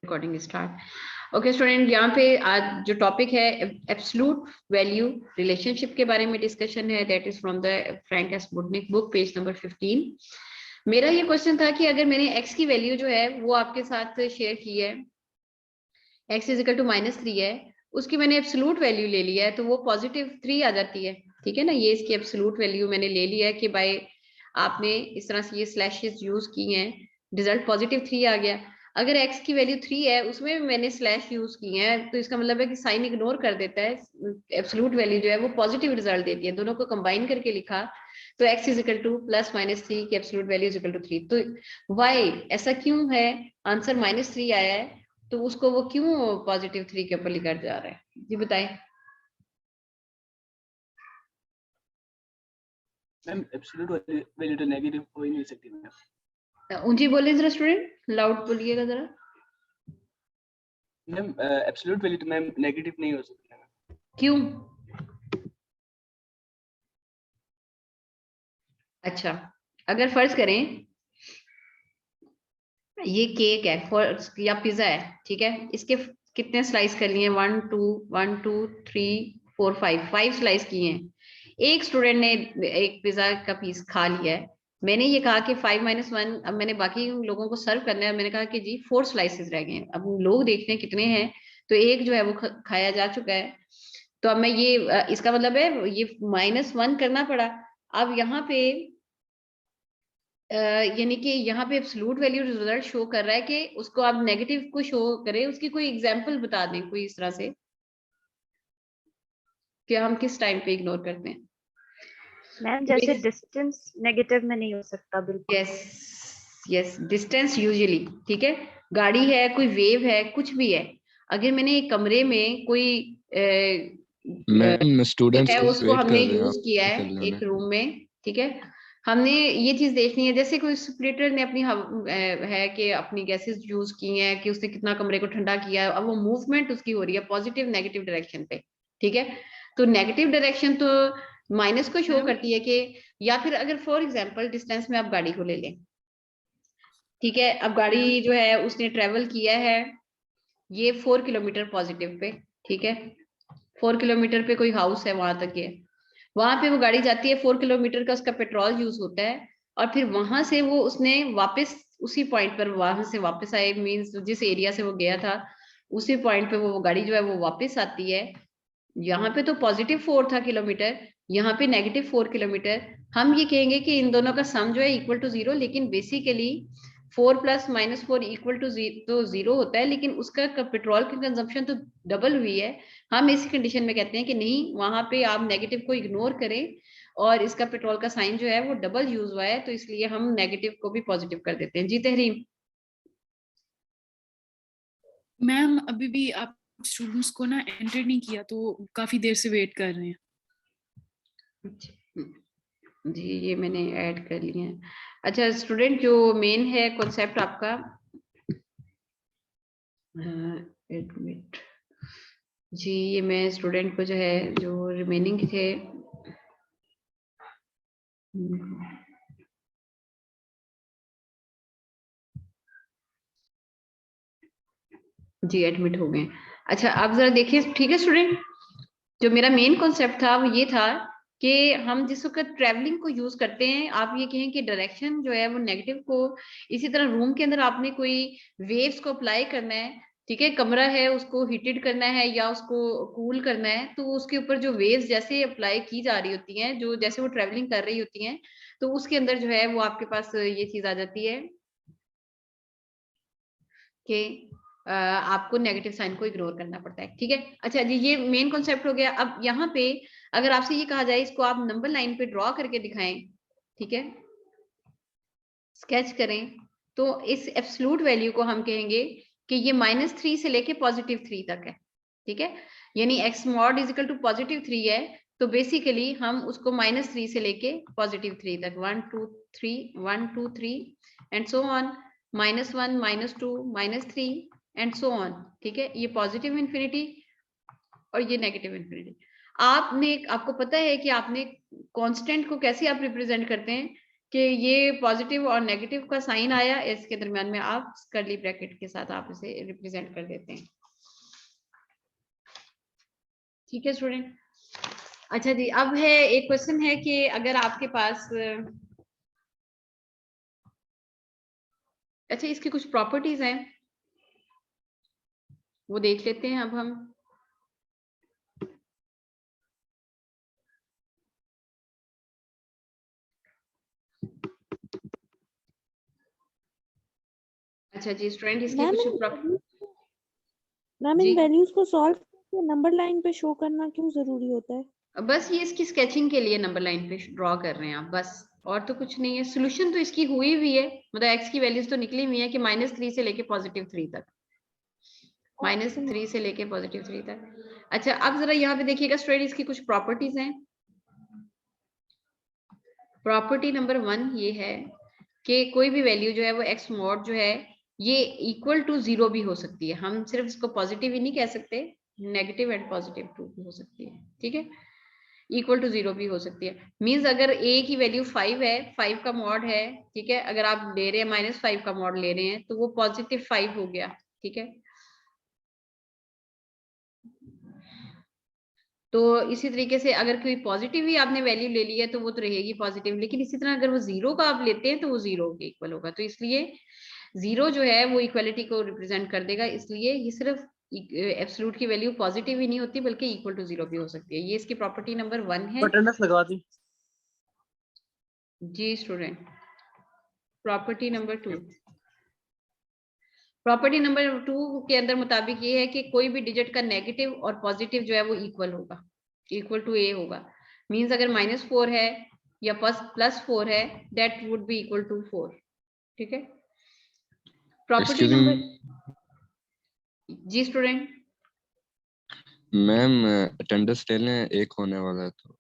Recording start. Okay student, यहाँ पे आज जो टॉपिक है एब्सोल्यूट वैल्यू रिलेशनशिप के बारे में डिस्कशन है। That is from the Frank S Budnik book, page number 15। मेरा ये क्वेश्चन था कि अगर मैंने x की वैल्यू जो है वो आपके साथ शेयर की है, x इज इक्वल टू -3 है, उसकी मैंने एब्सोल्यूट वैल्यू ले लिया है तो वो +3 आ जाती है। ठीक है ना, ये इसकी एब्सोल्यूट वैल्यू मैंने ले लिया है कि भाई आपने इस तरह से ये स्लैशेस यूज की हैं, रिजल्ट +3 आ गया। अगर x की वैल्यू 3 है, उसमें भी मैंने स्लैश यूज की है, तो इसका मतलब है कि साइन इग्नोर कर देता है, एब्सोल्यूट वैल्यू जो है वो पॉजिटिव रिजल्ट देती है। दोनों को कंबाइन करके लिखा तो x इज इक्वल टू +-3 की absolute value is equal to 3। तो वाई ऐसा क्यों है, आंसर -3 आया है, तो उसको वो क्यों +3 के ऊपर लिखा जा रहा है, जी बताएं। मैम एब्सोल्यूट वैल्यू तो नेगेटिव हो ही नहीं सकती मैम। ऊंची बोलिए जरा स्टूडेंट, लाउड बोलिएगा जरा। मैम एब्सोल्यूट वैल्यू तो मैम नेगेटिव नहीं हो सकती मैम। क्यों? अच्छा, अगर फर्ज करें ये केक है या पिज्जा है, ठीक है, इसके कितने स्लाइस कर लिए? 1 2 1 2 3 4 5 स्लाइस किए हैं। एक स्टूडेंट ने एक पिज्जा का पीस खा लिया है, मैंने ये कहा कि 5-1, अब मैंने बाकी लोगों को सर्व करना है, मैंने कहा कि जी 4 स्लाइसेस रह गए हैं। अब लोग देखते हैं कितने हैं, तो एक जो है वो खाया जा चुका है, तो अब मैं ये इसका मतलब है ये -1 करना पड़ा। अब यहाँ पे यानी कि यहाँ पे एब्सोल्यूट वैल्यू रिजल्ट शो कर रहा है कि उसको आप नेगेटिव को शो करें, उसकी कोई एग्जांपल बता दें कोई इस तरह से कि हम किस टाइम पे इग्नोर करते हैं। मैम जैसे डिस्टेंस नेगेटिव में नहीं हो सकता बिल्कुल। यस डिस्टेंस यूजुअली, ठीक है, गाड़ी है, कोई वेव है, कुछ भी है। अगर मैंने एक कमरे में कोई मैम स्टूडेंट्स है उसको वेट कर हमने रहे हैं, यूज किया है एक रूम में, ठीक है, हमने ये चीज देखनी है, जैसे कोई स्प्लिटर ने अपनी है कि अपनी गैसेस यूज की हैं कि उसने कितना कमरे को ठंडा किया है, अब वो मूवमेंट उसकी हो रही है पॉजिटिव नेगेटिव डायरेक्शन पे, ठीक है। तो नेगेटिव डायरेक्शन तो माइनस को शो करती है कि, या फिर अगर फॉर एग्जांपल डिस्टेंस में आप गाड़ी को ले लें, ठीक है, अब गाड़ी जो है उसने ट्रेवल किया है ये 4 किलोमीटर पॉजिटिव पे, ठीक है, 4 किलोमीटर पे कोई हाउस है वहां तक है, वहां पे वो गाड़ी जाती है, 4 किलोमीटर का उसका पेट्रोल यूज होता है, और फिर वहां से वो उसने वापस उसी पॉइंट पर वहां से वापस आए, मींस जिस एरिया से वो गया था उसी पॉइंट पे वो गाड़ी जो है वो वापस आती है। यहाँ पे तो +4 था किलोमीटर, यहाँ पे -4 किलोमीटर। हम ये कहेंगे कि इन दोनों का सम जो है इक्वल टू 0, लेकिन बेसिकली 4 + -4 इक्वल टू 0 होता है, लेकिन उसका पेट्रोल की कंजम्पशन तो डबल हुई है। हम इस कंडीशन में कहते हैं कि नहीं, वहां पे आप नेगेटिव को इग्नोर करें, और इसका पेट्रोल का साइन जो है वो डबल यूज हुआ है, तो इसलिए हम नेगेटिव को भी पॉजिटिव कर देते हैं। जी तहरीम। मैम अभी भी आप स्टूडेंट्स को ना एंटर नहीं किया, तो काफी देर से वेट कर रहे हैं। जी ये मैंने ऐड कर लिए हैं। अच्छा स्टूडेंट, जो मेन है कॉन्सेप्ट आपका, एक मिनट जी, ये मैं स्टूडेंट को जो है जो रिमेनिंग थे जी एडमिट हो गए। अच्छा आप जरा देखिए, ठीक है स्टूडेंट, जो मेरा मेन कॉन्सेप्ट था वो ये था कि हम जिस वक्त ट्रैवलिंग को यूज करते हैं, आप ये कहें कि डायरेक्शन जो है वो नेगेटिव को, इसी तरह रूम के अंदर आपने कोई वेव्स को अप्लाई करना है, ठीक है, कमरा है उसको हीटेड करना है या उसको कूल करना है, तो उसके ऊपर जो वेव्स जैसे अप्लाई की जा रही होती हैं, जो जैसे वो ट्रैवलिंग कर रही होती हैं, तो उसके अंदर जो है वो आपके पास ये चीज आ जाती है कि आपको नेगेटिव साइन को इग्नोर करना पड़ता है, ठीक है। अच्छा जी, ये मेन कॉन्सेप्ट हो गया। अब यहाँ पे अगर आपसे ये कहा जाए इसको आप नंबर लाइन पे ड्रॉ करके दिखाएं, ठीक है, स्केच करें, तो इस एब्सोल्यूट वैल्यू को हम कहेंगे कि ये -3 से लेके +3 तक है, ठीक है, यानी x mod is equal to +3 है, तो बेसिकली हम उसको -3 से लेके +3 तक 1 2 3 1 2 3 and so on, -1 -2 -3 and so on, ठीक है, ये पॉजिटिव इंफिनिटी और ये नेगेटिव इंफिनिटी। आपको पता है कि आपने कांस्टेंट को कैसे आप रिप्रेजेंट करते हैं कि ये पॉजिटिव और नेगेटिव का साइन आया, इसके दरमियान में आप कर्ली ब्रैकेट के साथ आप इसे रिप्रेजेंट कर देते हैं। ठीक है स्टूडेंट। अच्छा जी, अब है एक क्वेश्चन है कि अगर आपके पास, अच्छा इसकी कुछ प्रॉपर्टीज हैं वो देख लेते हैं अब हम। अच्छा जी स्टूडेंट, इसकी मैम कुछ मैम जी इन वैल्यूज को सॉल्व करके नंबर लाइन पे शो करना क्यों जरूरी होता है? बस ये इसकी स्केचिंग के लिए नंबर लाइन पे ड्रॉ कर रहे हैं आप, बस और तो कुछ नहीं है। सोल्यूशन तो इसकी हुई हुई है, मतलब एक्स की वैल्यूज तो निकली हुई है कि -3 से लेके +3 तक, -3 से लेके +3 तक। अच्छा अब जरा यहाँ पे देखिएगा स्टूडेंट, इसकी कुछ प्रॉपर्टीज हैं। प्रॉपर्टी नंबर 1 ये है कि कोई भी वैल्यू जो है वो एक्स मॉड जो है ये इक्वल टू 0 भी हो सकती है। हम सिर्फ इसको पॉजिटिव ही नहीं कह सकते, नेगेटिव एंड पॉजिटिव टू भी हो सकती है। ठीक है, इक्वल टू 0 भी हो सकती है। मींस अगर a की वैल्यू 5 है, 5 का मॉड है, ठीक है, अगर आप ले रहे हैं -5 का मॉड ले रहे हैं तो वो +5 हो गया। ठीक है, तो इसी तरीके से अगर कोई पॉजिटिव ही आपने वैल्यू ले ली है तो वो तो रहेगी पॉजिटिव, लेकिन इसी तरह अगर वो 0 का आप लेते हैं तो वो 0 के इक्वल होगा। तो इसलिए 0 जो है वो इक्वलिटी को रिप्रेजेंट कर देगा, इसलिए ये सिर्फ एब्सोल्यूट की वैल्यू पॉजिटिव ही नहीं होती बल्कि इक्वल टू 0 भी हो सकती है। ये इसकी प्रॉपर्टी नंबर 1 है। अटेंडेंस लगा दी जी student. Property number 2, property number 2 के अंदर मुताबिक ये है कि कोई भी डिजिट का नेगेटिव और पॉजिटिव जो है वो इक्वल होगा, इक्वल टू a होगा। मींस अगर -4 है या +4 है, that would be equal to 4। ठीक है, प्रॉपर्टी एक्सक्यूज नंबर, मी जी स्टूडेंट। मैम, अटेंडेंस ले लें, एक होने वाला है तो।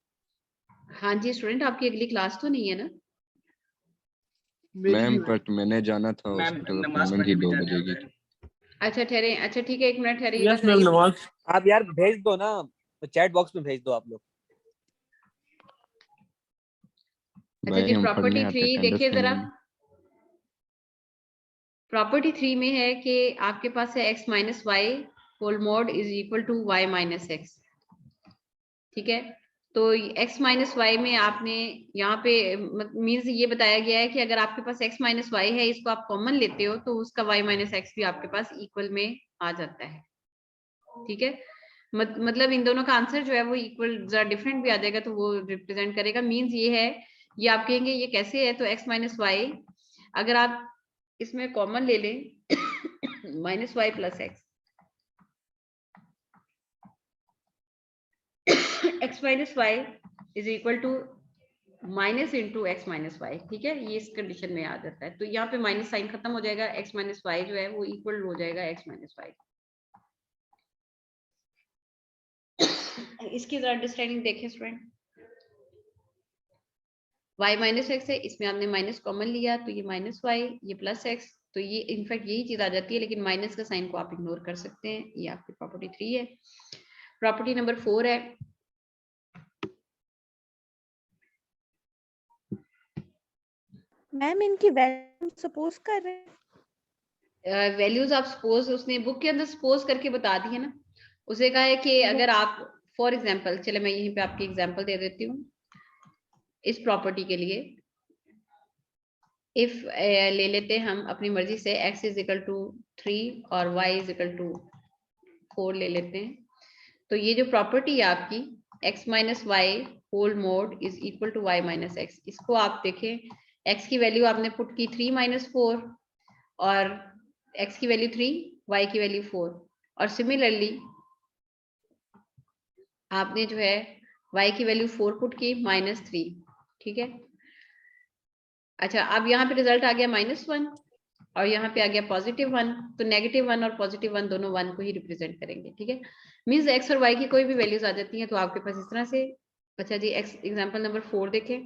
हाँ जी स्टूडेंट, आपकी अगली क्लास तो नहीं है ना? मेरी मैम भी बट मैंने जाना था मैम हॉस्पिटल, नमाज अपॉइंटमेंट पढ़ने ही भी 2 जाने बजे वाला की। है। अच्छा ठहरे, अच्छा ठीक है, 1 मिनट ठहरिएगा यस जरा मैम ये। नमाज आप यार भेज दो ना, चैट बॉक्स में भेज दो आप लोग। अच्छा भाई जी, हम प्रॉपर्टी पढ़ने आते 3 अटेंडेंस देखिए लेने जरा। नहीं। प्रॉपर्टी 3 में है कि आपके पास है x - y whole mod is equal to y - x। ठीक है, तो x - y में आपने यहाँ पे मीन्स ये बताया गया है कि अगर आपके पास x - y है, इसको आप कॉमन लेते हो तो उसका y - x भी आपके पास इक्वल में आ जाता है। ठीक है, मतलब इन दोनों का आंसर जो है वो इक्वल, जरा डिफरेंट भी आ जाएगा तो वो रिप्रेजेंट करेगा। मीन्स ये है, ये आप कहेंगे ये कैसे है, तो x - y अगर आप इसमें कॉमन ले लें -y + x, x - y is equal to minus into x - y। ठीक है, ये इस कंडीशन में आ जाता है, तो यहाँ पे माइनस साइन खत्म हो जाएगा, x - y जो है वो इक्वल हो जाएगा x - y। इसकी जरा अंडरस्टैंडिंग देखें स्टूडेंट। y - x है, इसमें आपने माइनस कॉमन लिया तो ये -y, ये +x, तो ये इनफैक्ट यही चीज आ जाती है, लेकिन माइनस का साइन को आप इग्नोर कर सकते हैं। ये आपकी प्रॉपर्टी 3 है। प्रॉपर्टी नंबर 4 है, मैम इनकी वैल्यू सपोज कर रहे हैं। वैल्यूज आप सपोज, उसने बुक के अंदर सपोज करके बता दी है ना। उसे कहा है कि अगर आप फॉर एग्जांपल, चले मैं यहीं पे आपकी एग्जांपल दे देती हूँ इस प्रॉपर्टी के लिए। इफ ले लेते हैं हम अपनी मर्जी से x = 3 और y = 4 ले लेते हैं, तो ये जो प्रॉपर्टी है आपकी x - y whole mod is equal to y - x, इसको आप देखें, x की वैल्यू आपने पुट की 3 - 4 और x की वैल्यू 3, y की वैल्यू 4, और सिमिलरली आपने जो है y की वैल्यू 4 पुट की -3। ठीक है, अच्छा अब यहाँ पे रिजल्ट आ गया -1 और यहाँ पे आ गया +1, तो -1 और +1 दोनों 1 को ही रिप्रेजेंट करेंगे। ठीक है, मींस x और y की कोई भी वैल्यूज आ जाती हैं तो आपके पास इस तरह से। अच्छा जी, एग्जांपल नंबर 4 देखें,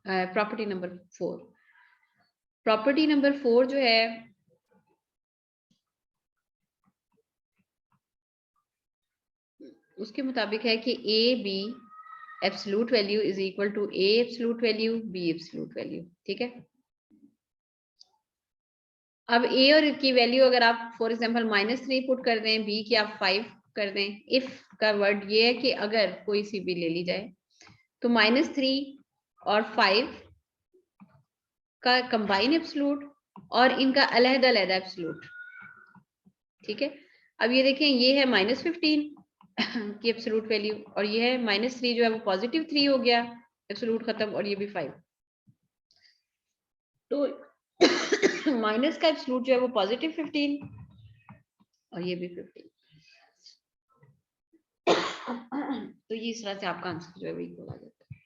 प्रॉपर्टी नंबर 4। प्रॉपर्टी नंबर 4 जो है उसके मुताबिक है कि a b absolute value is equal to A absolute value B absolute value, ठीक है। अब ए और की वैल्यू अगर आप फॉर एग्जांपल -3 पुट कर दें, बी की आप 5 कर दें, इफ का वर्ड ये है कि अगर कोई सी भी ले ली जाए तो -3 और 5 का कंबाइन एब्सोल्यूट और इनका अलग-अलग एब्सोल्यूट, ठीक है। अब ये देखें, ये है -15 की एब्सोल्यूट वैल्यू और ये है -3 जो है वो +3 हो गया, एब्सोल्यूट खत्म, और ये भी 5। तो माइनस का एब्सोल्यूट जो है वो +15 और ये भी 15। तो ये इस तरह से आपका आंसर जो है वो इक्वल आ जाता है।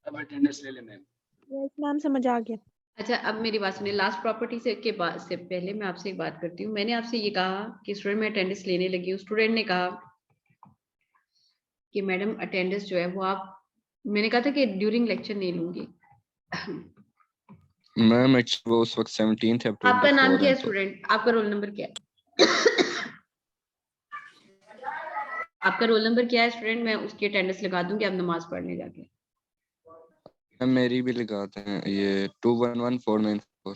अब अटेंडेंस ले लें मैम। यस मैम, समझ आ गया। अच्छा, अब मेरी बात सुनिए, लास्ट प्रॉपर्टी से के बाद से पहले मैं आपसे एक बात करती हूँ। मैंने आपसे ये कहा कि स्टूडेंट में अटेंडेंस लेने लगी हूँ, स्टूडेंट ने कहा कि मैडम अटेंडेंस जो है वो आप, मैंने कहा था कि ड्यूरिंग लेक्चर नहीं लूंगी। मैम वो उस वक्त 17th है, आपका नाम 24 क्या है है तो स्टूडेंट? आपका रोल नंबर क्या है? आपका रोल नंबर क्या है स्टूडेंट? मैं उसकी अटेंडेंस लगा दूंगी, आप नमाज पढ़ने जाके। मैम मेरी भी लगाते हैं, ये 211494।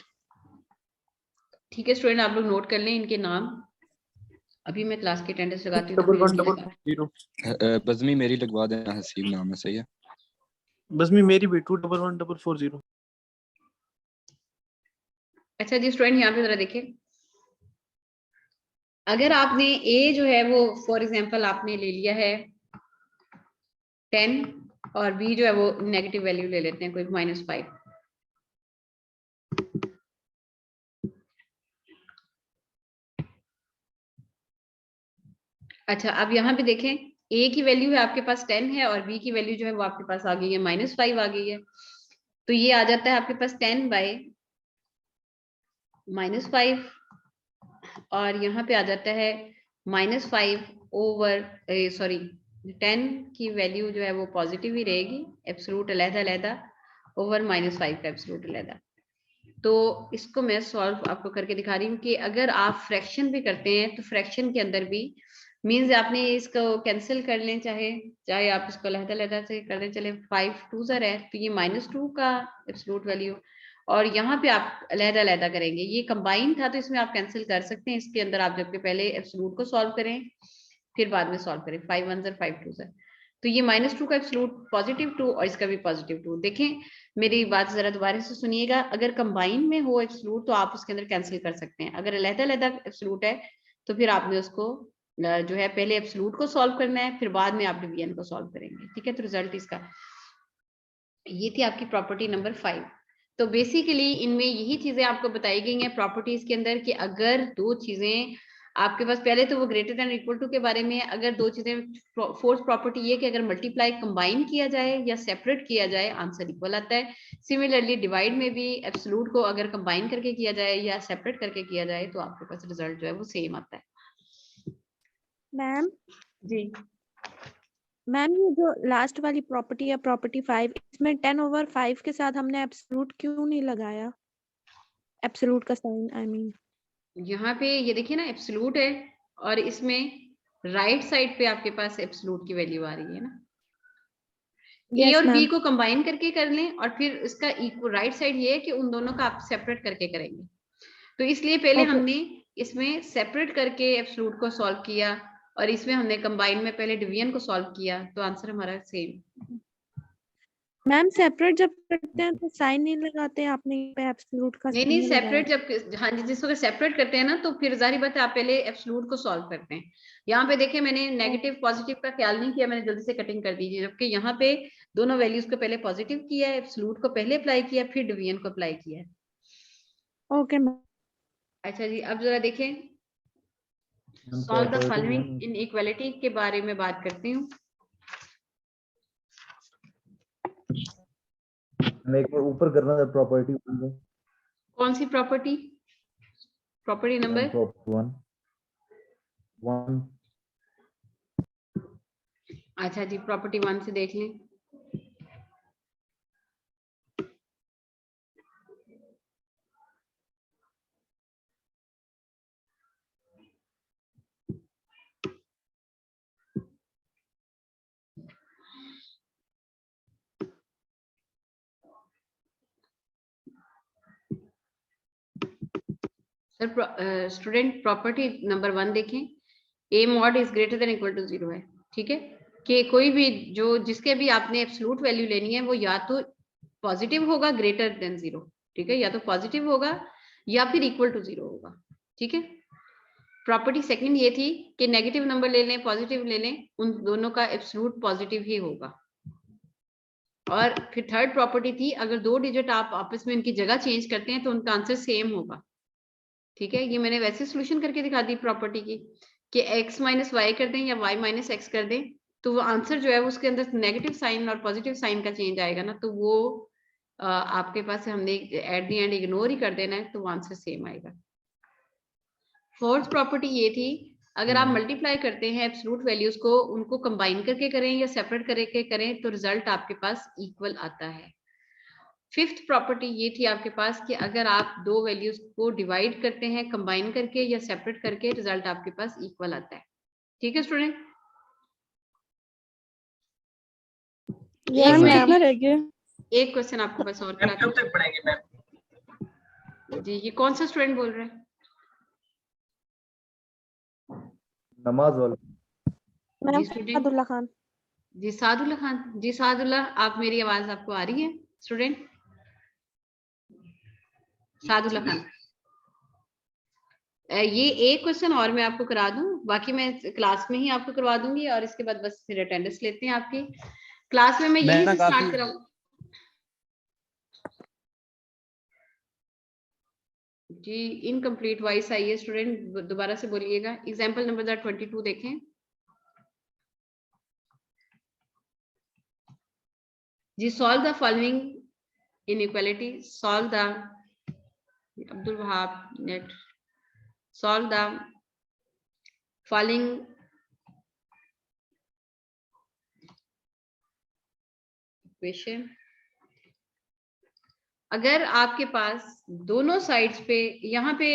ठीक है स्टूडेंट, आप लोग नोट कर लें इनके नाम। अभी मैं क्लास की अटेंडेंस लगाती हूँ तो फिर इनकी लगा। बज़मी मेरी लगवा देना, हसीब नाम है, सही है। बज़मी मेरी भी 211440। अच्छा जी स्टूडेंट, यहाँ पे जरा देखें, अगर आपने ए जो है वो फॉर एग्जांपल आपने ले लिया है 10 और बी जो है वो नेगेटिव वैल्यू ले लेते हैं, कोई -5। अच्छा, अब यहाँ पे देखें, ए की वैल्यू है आपके पास 10 है और बी की वैल्यू जो है वो आपके पास आ गई है -5 आ गई है। तो ये आ जाता है आपके पास 10 बाय -5 और यहाँ पे आ जाता है -5 ओवर, सॉरी 10 की वैल्यू जो है वो पॉजिटिव ही रहेगी, एब्सोल्यूट अलग-अलग ओवर -5 का एब्सोल्यूट अलग। तो इसको मैं सॉल्व आपको करके दिखा रही हूँ कि अगर आप फ्रैक्शन भी करते हैं तो फ्रैक्शन के अंदर भी मींस आपने इसको कैंसिल कर लें, चाहे आप इसको अलग-अलग से कर लें, चले 5 2 ज़र है तो ये -2 का एब्सोल्यूट वैल्यू, और यहाँ पे आप अलग-अलग करेंगे, ये कंबाइन था तो इसमें आप कैंसिल कर सकते हैं। इसके अंदर आप जबकि पहले एब्सोल्यूट को सॉल्व करें फिर बाद में सॉल्व करें, 5 1 ज़र 5 2 ज़र, तो ये -2 का एब्सोल्यूट +2 और इसका भी +2। देखें मेरी बात जरा दोबारा से सुनिएगा, अगर कंबाइन में हो एब्सोल्यूट तो आप उसके अंदर कैंसिल कर सकते हैं, अगर अलग-अलग एब्सोल्यूट है तो फिर आपने उसको जो है पहले एब्सोल्यूट को सॉल्व करना है, फिर बाद में आप डिवीजन को सॉल्व करेंगे, ठीक है। तो रिजल्ट इसका ये थी आपकी प्रॉपर्टी नंबर 5। तो बेसिकली इनमें यही चीजें आपको बताई गई हैं प्रॉपर्टीज के अंदर कि अगर दो चीजें आपके पास, पहले तो वो ग्रेटर देन इक्वल टू के बारे में, अगर दो चीजें, फोर्थ प्रॉपर्टी ये कि अगर मल्टीप्लाई कंबाइन किया जाए या सेपरेट किया जाए आंसर इक्वल आता है। सिमिलरली डिवाइड में भी एब्सोल्यूट को अगर कंबाइन करके किया जाए या सेपरेट करके किया जाए तो आपके पास रिजल्ट जो है वो सेम आता है। मैम जी मैम, ये जो लास्ट वाली प्रॉपर्टी है, प्रॉपर्टी 5, इसमें 10/5 के साथ हमने एब्सोल्यूट क्यों नहीं लगाया? एब्सोल्यूट का साइन, आई मीन। यहाँ पे ये देखिए ना, एब्सोल्यूट है और इसमें राइट साइड पे आपके पास एब्सोल्यूट की वैल्यू आ रही है ना। ए यस और बी मैम। को कंबाइन करके कर लें और फिर इसका इक्वल राइट साइड ये है कि उन दोनों का आप सेपरेट करके करेंगे, तो इसलिए पहले ओके हमने इसमें सेपरेट करके एब्सोल्यूट को सॉल्व किया और इसमें हमने कंबाइन में पहले डिवीजन को सॉल्व किया, तो आंसर हमारा सेम। मैम, सेपरेट जब करते हैं तो साइन नहीं लगाते, आपने यहाँ पे एब्सोल्यूट का नहीं साइन नहीं, नहीं लगाया। सेपरेट जब, हाँ जी, जिसको सेपरेट करते हैं ना तो फिर जाहिर बात है आप पहले एब्सोल्यूट को सॉल्व करते हैं। यहाँ पे देखिए मैंने नेगेटिव पॉजिटिव का ख्याल नहीं किया, मैंने जल्दी से कटिंग कर दी, जबकि यहाँ पे दोनों वैल्यूज को पहले पॉजिटिव किया है, एब्सोल्यूट को पहले अप्लाई किया फिर डिवीजन को अप्लाई किया है। Okay ma'am. अच्छा जी, अब जरा देखें, सॉल्व द फॉलोइंग इनइक्वालिटी के बारे में बात करती हूँ। मैं एक बार ऊपर करना था प्रॉपर्टी कौन सी प्रॉपर्टी? प्रॉपर्टी नंबर प्रॉपर्टी 1 अच्छा जी, प्रॉपर्टी 1 से देख लें। सर स्टूडेंट प्रॉपर्टी नंबर 1 देखें, a mod is greater than equal to 0 है, ठीक है, कि कोई भी जो जिसके भी आपने एब्सोल्यूट वैल्यू लेनी है वो या तो पॉजिटिव होगा ग्रेटर देन 0, ठीक है, या तो पॉजिटिव होगा या फिर इक्वल टू 0 होगा, ठीक है। प्रॉपर्टी सेकंड ये थी कि नेगेटिव नंबर ले लें पॉजिटिव ले लें, उन दोनों का एब्सोल्यूट पॉजिटिव ही होगा। और फिर थर्ड प्रॉपर्टी थी अगर 2 डिजिट आप आपस में इनकी जगह चेंज करते हैं तो उनका आंसर सेम होगा, ठीक है। ये मैंने वैसे सोल्यूशन करके दिखा दी प्रॉपर्टी की कि x माइनस वाई कर दें या y माइनस एक्स कर दें तो वो आंसर जो है उसके अंदर नेगेटिव साइन और पॉजिटिव साइन का चेंज आएगा ना, तो वो आपके पास हमने एट द एंड इग्नोर ही कर देना है तो वो आंसर सेम आएगा। फोर्थ प्रॉपर्टी ये थी अगर आप मल्टीप्लाई करते हैं एब्सोल्यूट वैल्यूज को, उनको कंबाइन करके करें या सेपरेट करके करें तो रिजल्ट आपके पास इक्वल आता है। फिफ्थ प्रॉपर्टी ये थी आपके पास कि अगर आप 2 वैल्यूज को डिवाइड करते हैं कंबाइन करके या सेपरेट करके रिजल्ट आपके पास इक्वल आता है, ठीक है स्टूडेंट। एक क्वेश्चन आपको बस और कराती हूं जी। ये कौन सा स्टूडेंट बोल रहा है? नमाज वाला जी सादुल्ला खान। जी सादुल्ला खान, जी सादुल्ला, आप मेरी आवाज आपको आ रही है स्टूडेंट? सादुल्ला खान, ये एक क्वेश्चन और मैं आपको करा दूं, बाकी मैं क्लास में ही आपको करवा दूंगी और इसके बाद बस फिर अटेंडेंस लेते हैं आपकी क्लास में। मैं यही से स्टार्ट कराऊं जी। इनकम्प्लीट वॉइस आई है स्टूडेंट, दोबारा से बोलिएगा। एग्जाम्पल नंबर 22 देखें जी। Solve the following inequality, solve the अब्दुल वहाब नेट, सॉल्व द फॉलोइंग इक्वेशन। अगर आपके पास दोनों साइड्स पे, यहाँ पे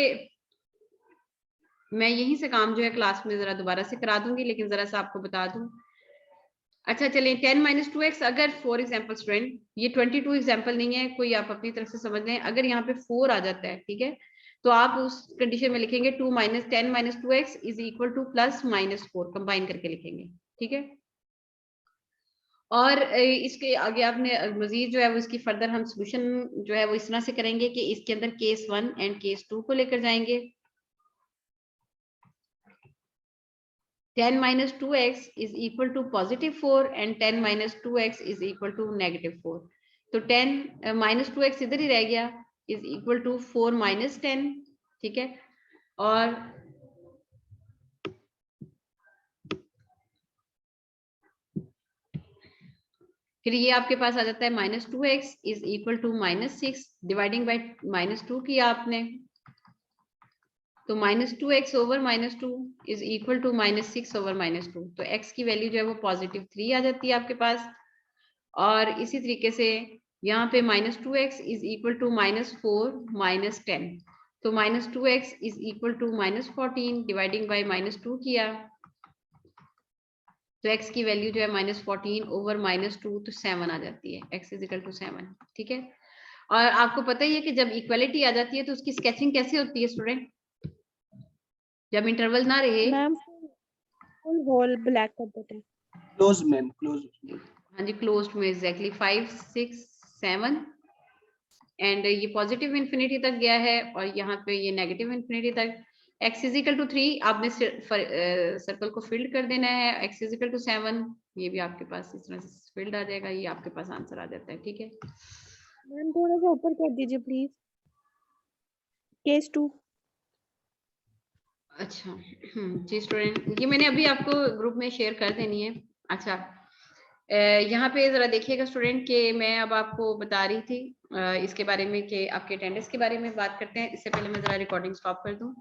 मैं यहीं से काम जो है क्लास में जरा दोबारा से करा दूंगी, लेकिन जरा सा आपको बता दूं। अच्छा चलिए 10 - 2x, अगर फॉर एग्जांपल स्टूडेंट ये 22 एग्जांपल नहीं है, कोई आप अपनी तरफ से समझ लें, अगर यहाँ पे 4 आ जाता है, ठीक है, तो आप उस कंडीशन में लिखेंगे 2 - 10 - 2x is equal two plus minus 4, combine करके लिखेंगे, ठीक है। और इसके आगे आपने मजीद जो है वो इसकी फर्दर हम सोल्यूशन जो है वो इस तरह से करेंगे कि इसके अंदर केस 1 एंड केस 2 को लेकर जाएंगे। 10 - 2x is equal to +4 and 10 - 2x is equal to -4। तो 10 - 2x इधर ही रह गया, इज इक्वल टू 4 - 10, ठीक है। और फिर ये आपके पास आ जाता है -2x is equal to -6, dividing by -2 किया आपने, तो -2x over -2 is equal to -6 over -2, तो x की वैल्यू जो है वो +3 आ जाती है आपके पास। और इसी तरीके से यहाँ पे -2x इज इक्वल टू -4 - 10, तो -2x is equal to -14, dividing by -2 किया, तो x की वैल्यू जो है -14 ओवर -2, तो 7 आ जाती है, x इज इक्वल टू 7, ठीक है। और आपको पता ही है कि जब इक्वालिटी आ जाती है तो उसकी स्केचिंग कैसे होती है स्टूडेंट, जब इंटरवल ना रहे। मैम फुल होल ब्लैक कर देते हैं। Close ma'am, close. हाँ जी, क्लोज्ड में एग्जैक्टली 5 6 7 एंड ये पॉजिटिव इंफिनिटी तक गया है और यहाँ पे ये नेगेटिव इंफिनिटी तक। x इज इक्वल टू 3 आपने सर्कल को फिल्ड कर देना है, x इज इक्वल टू 7, ये भी आपके पास इस तरह से फिल्ड आ जाएगा, ये आपके पास आंसर आ जाता है, ठीक है। मैम थोड़ा सा ऊपर कर दीजिए प्लीज, केस 2। अच्छा जी स्टूडेंट, ये मैंने अभी आपको ग्रुप में शेयर कर देनी है। अच्छा यहाँ पे जरा देखिएगा स्टूडेंट कि मैं अब आपको बता रही थी इसके बारे में कि आपके अटेंडेंस के बारे में बात करते हैं। इससे पहले मैं जरा रिकॉर्डिंग स्टॉप कर दूं।